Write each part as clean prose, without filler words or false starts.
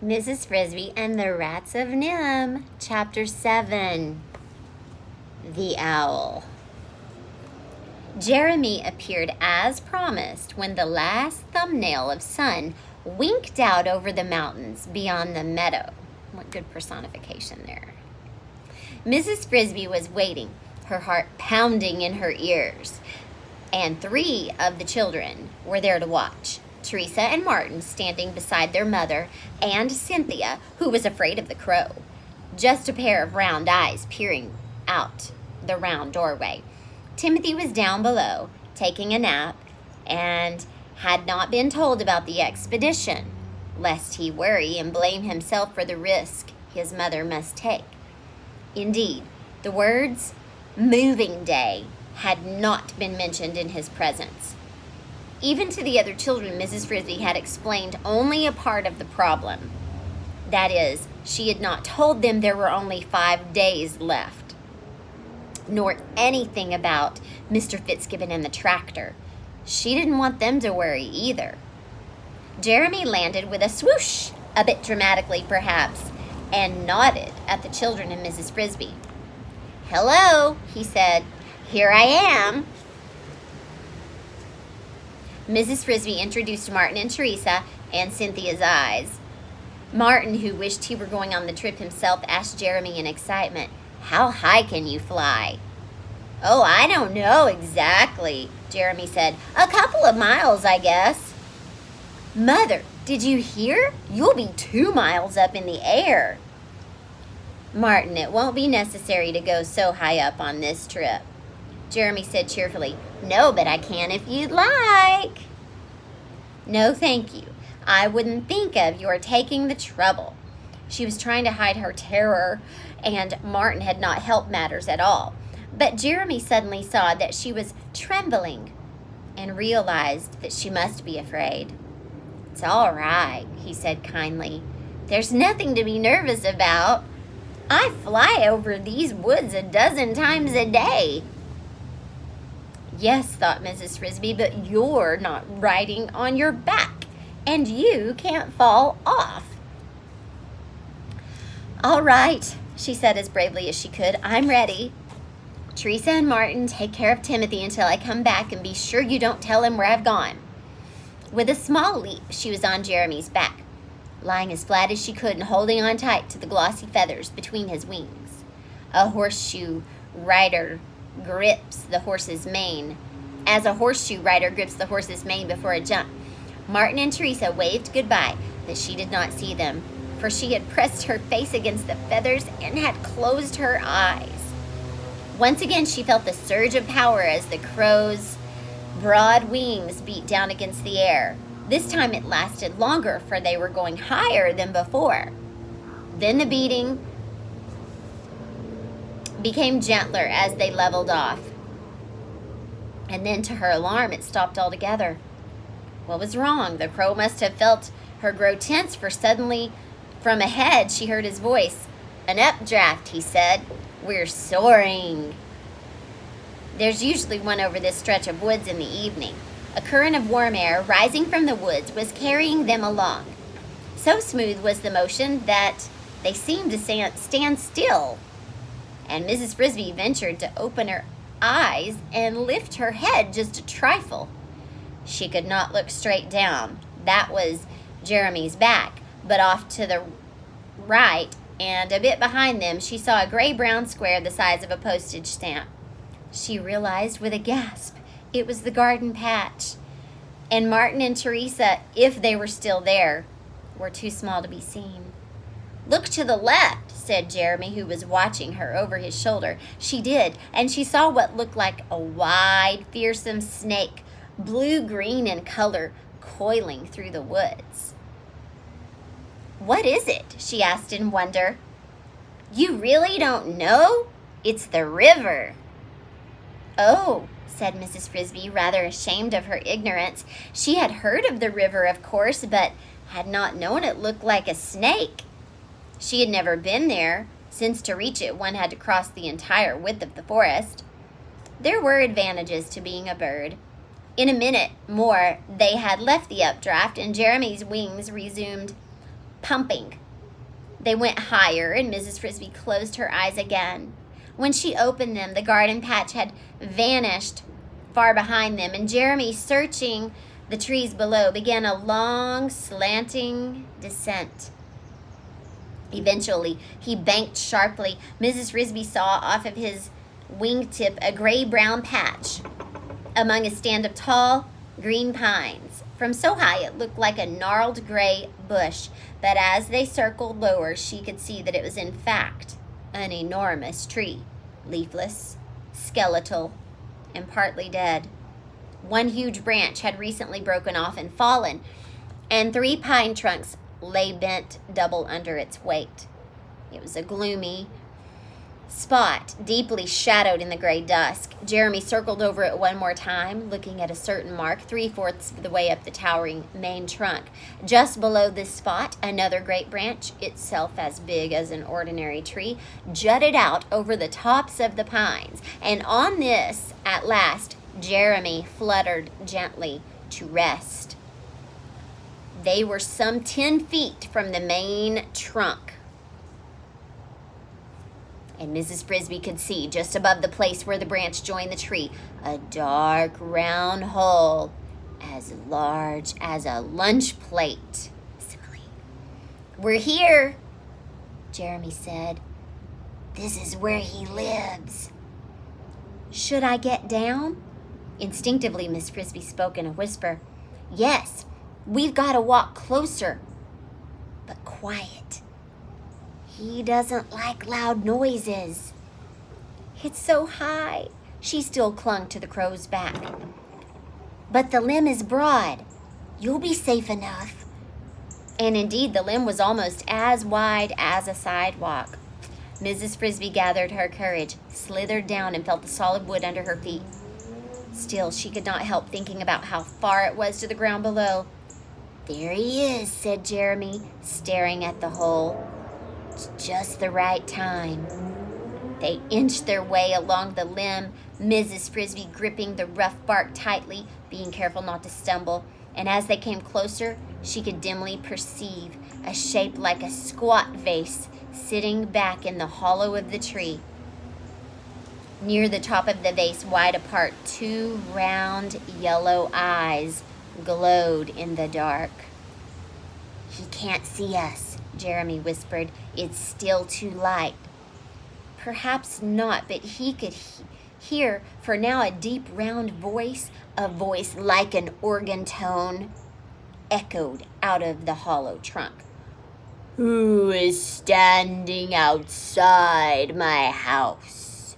Mrs. Frisby and the Rats of Nimh, Chapter 7, The Owl. Jeremy appeared as promised when the last thumbnail of sun winked out over the mountains beyond the meadow. What good personification there. Mrs. Frisby was waiting, her heart pounding in her ears, and 3 of the children were there to watch. Teresa and Martin standing beside their mother, and Cynthia, who was afraid of the crow. Just a pair of round eyes peering out the round doorway. Timothy was down below, taking a nap, and had not been told about the expedition, lest he worry and blame himself for the risk his mother must take. Indeed, the words "moving day" had not been mentioned in his presence. Even to the other children, Mrs. Frisby had explained only a part of the problem. That is, she had not told them there were only 5 days left, nor anything about Mr. Fitzgibbon and the tractor. She didn't want them to worry either. Jeremy landed with a swoosh, a bit dramatically perhaps, and nodded at the children and Mrs. Frisby. "Hello," he said. "Here I am." Mrs. Frisby introduced Martin and Teresa and Cynthia's eyes. Martin, who wished he were going on the trip himself, asked Jeremy in excitement, "How high can you fly?" "Oh, I don't know exactly," Jeremy said. "A couple of miles, I guess." "Mother, did you hear? You'll be 2 miles up in the air." "Martin, it won't be necessary to go so high up on this trip." Jeremy said cheerfully, "No, but I can if you'd like." "No, thank you. I wouldn't think of your taking the trouble." She was trying to hide her terror, and Martin had not helped matters at all. But Jeremy suddenly saw that she was trembling and realized that she must be afraid. "It's all right," he said kindly. "There's nothing to be nervous about. I fly over these woods a dozen times a day." "Yes," thought Mrs. Frisby, "but you're not riding on your back, and you can't fall off." "All right," she said as bravely as she could. "I'm ready. Teresa and Martin, take care of Timothy until I come back, and be sure you don't tell him where I've gone." With a small leap, she was on Jeremy's back, lying as flat as she could and holding on tight to the glossy feathers between his wings. A horseshoe rider grips the horse's mane, as a horseshoe rider grips the horse's mane before a jump. Martin and Teresa waved goodbye, but she did not see them, for she had pressed her face against the feathers and had closed her eyes. Once again she felt the surge of power as the crow's broad wings beat down against the air. This time it lasted longer, for they were going higher than before. Then the beating became gentler as they leveled off. And then, to her alarm, it stopped altogether. What was wrong? The crow must have felt her grow tense, for suddenly, from ahead, she heard his voice. "An updraft," he said. "We're soaring." There's usually one over this stretch of woods in the evening. A current of warm air rising from the woods was carrying them along. So smooth was the motion that they seemed to stand still. And Mrs. Frisby ventured to open her eyes and lift her head just a trifle. She could not look straight down. That was Jeremy's back, but off to the right and a bit behind them she saw a gray-brown square the size of a postage stamp. She realized with a gasp it was the garden patch, and Martin and Teresa, if they were still there, were too small to be seen. "Look to the left," said Jeremy, who was watching her over his shoulder. She did, and she saw what looked like a wide, fearsome snake, blue-green in color, coiling through the woods. "What is it?" she asked in wonder. "You really don't know? It's the river." "Oh," said Mrs. Frisby, rather ashamed of her ignorance. She had heard of the river, of course, but had not known it looked like a snake. She had never been there, since to reach it one had to cross the entire width of the forest. There were advantages to being a bird. In a minute more, they had left the updraft, and Jeremy's wings resumed pumping. They went higher, and Mrs. Frisby closed her eyes again. When she opened them, the garden patch had vanished far behind them, and Jeremy, searching the trees below, began a long, slanting descent. Eventually, he banked sharply. Mrs. Frisby saw off of his wingtip a gray-brown patch among a stand of tall, green pines. From so high, it looked like a gnarled gray bush, but as they circled lower, she could see that it was in fact an enormous tree, leafless, skeletal, and partly dead. One huge branch had recently broken off and fallen, and 3 pine trunks lay bent double under its weight. It was a gloomy spot, deeply shadowed in the gray dusk. Jeremy circled over it one more time, looking at a certain mark 3/4 of the way up the towering main trunk. Just below this spot, another great branch, itself as big as an ordinary tree, jutted out over the tops of the pines. And on this, at last, Jeremy fluttered gently to rest. They were some 10 feet from the main trunk, and Mrs. Frisby could see, just above the place where the branch joined the tree, a dark round hole as large as a lunch plate. Simile. "We're here," Jeremy said. "This is where he lives." "Should I get down?" Instinctively, Miss Frisby spoke in a whisper. "Yes, we've got to walk closer, but quiet. He doesn't like loud noises." "It's so high." She still clung to the crow's back. "But the limb is broad. You'll be safe enough." And indeed, the limb was almost as wide as a sidewalk. Mrs. Frisby gathered her courage, slithered down, and felt the solid wood under her feet. Still, she could not help thinking about how far it was to the ground below. "There he is," said Jeremy, staring at the hole. "It's just the right time." They inched their way along the limb, Mrs. Frisby gripping the rough bark tightly, being careful not to stumble. And as they came closer, she could dimly perceive a shape like a squat vase sitting back in the hollow of the tree. Near the top of the vase, wide apart, 2 round yellow eyes glowed in the dark. "He can't see us," Jeremy whispered. "It's still too light." Perhaps not, but he could hear for now a deep round voice, a voice like an organ tone, echoed out of the hollow trunk. "Who is standing outside my house?"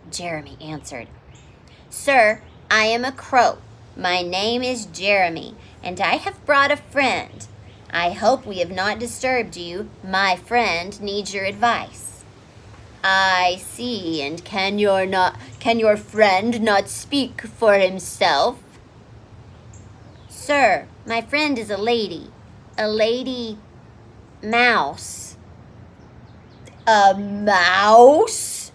Jeremy answered. "Sir, I am a crow. My name is Jeremy, and I have brought a friend. I hope we have not disturbed you. My friend needs your advice." "I see, and can your friend not speak for himself?" "Sir, my friend is a lady mouse." "A mouse?"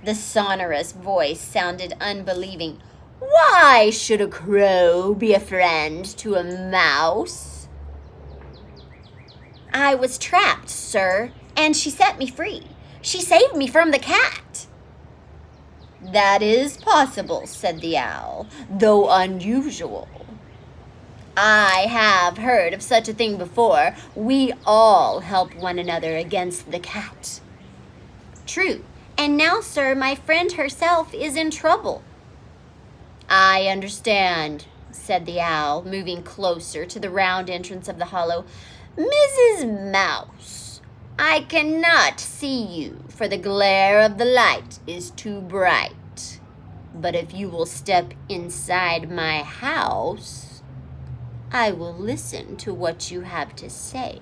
The sonorous voice sounded unbelieving. "Why should a crow be a friend to a mouse?" "I was trapped, sir, and she set me free. She saved me from the cat." "That is possible," said the owl, "though unusual. I have heard of such a thing before. We all help one another against the cat." "True. And now, sir, my friend herself is in trouble." "I understand," said the owl, moving closer to the round entrance of the hollow. "Mrs. Mouse, I cannot see you, for the glare of the light is too bright. But if you will step inside my house, I will listen to what you have to say."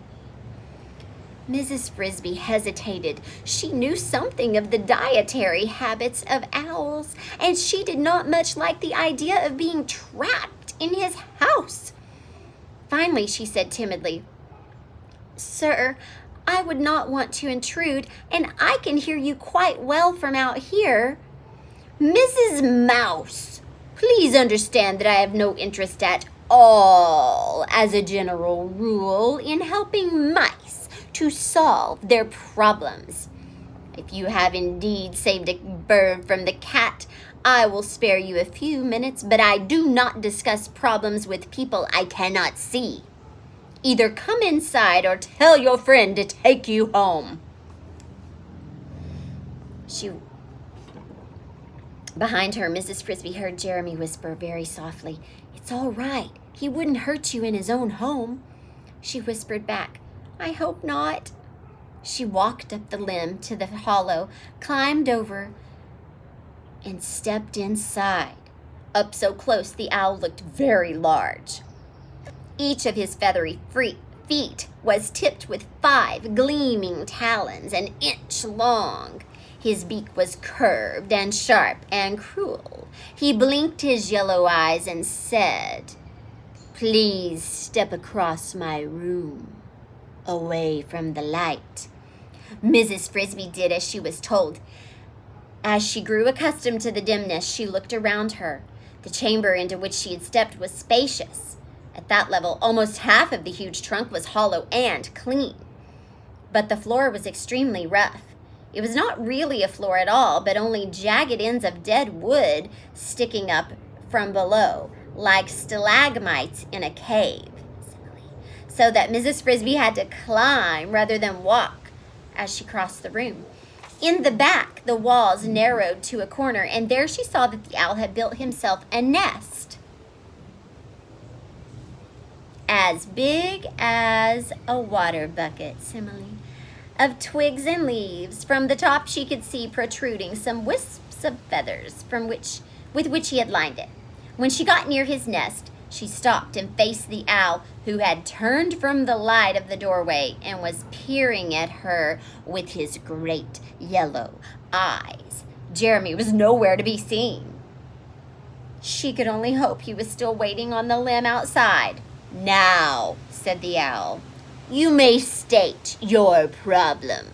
Mrs. Frisby hesitated. She knew something of the dietary habits of owls, and she did not much like the idea of being trapped in his house. Finally, she said timidly, "Sir, I would not want to intrude, and I can hear you quite well from out here." "Mrs. Mouse, please understand that I have no interest at all, as a general rule, in helping mice to solve their problems. If you have indeed saved a bird from the cat, I will spare you a few minutes, but I do not discuss problems with people I cannot see. Either come inside or tell your friend to take you home. Behind her, Mrs. Frisby heard Jeremy whisper very softly, "It's all right. He wouldn't hurt you in his own home." She whispered back, "I hope not." She walked up the limb to the hollow, climbed over, and stepped inside. Up so close, the owl looked very large. Each of his feathery feet was tipped with 5 gleaming talons, an inch long. His beak was curved and sharp and cruel. He blinked his yellow eyes and said, "Please step across my room, away from the light." Mrs. Frisby did as she was told. As she grew accustomed to the dimness, she looked around her. The chamber into which she had stepped was spacious. At that level, almost half of the huge trunk was hollow and clean. But the floor was extremely rough. It was not really a floor at all, but only jagged ends of dead wood sticking up from below, like stalagmites in a cave, so that Mrs. Frisby had to climb rather than walk as she crossed the room. In the back, the walls narrowed to a corner, and there she saw that the owl had built himself a nest as big as a water bucket, simile, of twigs and leaves. From the top she could see protruding some wisps of feathers with which he had lined it. When she got near his nest, she stopped and faced the owl, who had turned from the light of the doorway and was peering at her with his great yellow eyes. Jeremy was nowhere to be seen. She could only hope he was still waiting on the limb outside. "Now," said the owl, "you may state your problem."